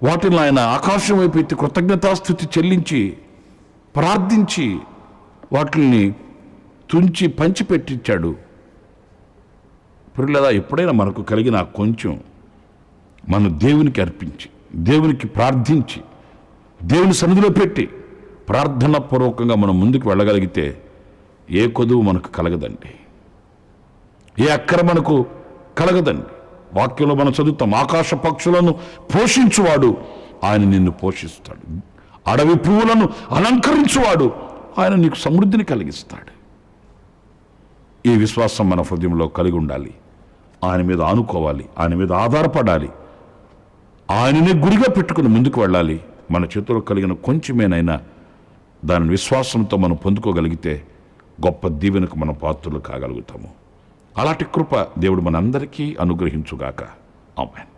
వాటిని ఆయన ఆకాశం వైపు ఎత్తి కృతజ్ఞతాస్థుతి చెల్లించి ప్రార్థించి వాటిని తుంచి పంచిపెట్టించాడు. పిల్లలా ఎప్పుడైనా మనకు కలిగిన కొంచెం మనం దేవునికి అర్పించి, దేవునికి ప్రార్థించి, దేవుని సన్నిధిలో పెట్టి ప్రార్థన పూర్వకంగా మనం ముందుకు వెళ్ళగలిగితే ఏ కొదువు మనకు కలగదండి, ఏ అక్కర మనకు కలగదండి. వాక్యంలో మనం చదువుతాం, ఆకాశ పక్షులను పోషించువాడు ఆయన నిన్ను పోషిస్తాడు, అడవి పువ్వులను అలంకరించువాడు ఆయన నీకు సమృద్ధిని కలిగిస్తాడు. ఈ విశ్వాసం మన హృదయంలో కలిగి ఉండాలి. ఆయన మీద ఆనుకోవాలి, ఆయన మీద ఆధారపడాలి, ఆయననే గురిగా పెట్టుకుని ముందుకు వెళ్ళాలి. మన చేతుల్లో కలిగిన కొంచెమేనైనా దాని విశ్వాసంతో మనం పొందుకోగలిగితే గొప్ప దీవెనకు మనం పాత్రలు కాగలుగుతాము. అలాంటి కృప దేవుడు మనందరికీ అనుగ్రహించుగాక. ఆమేన్.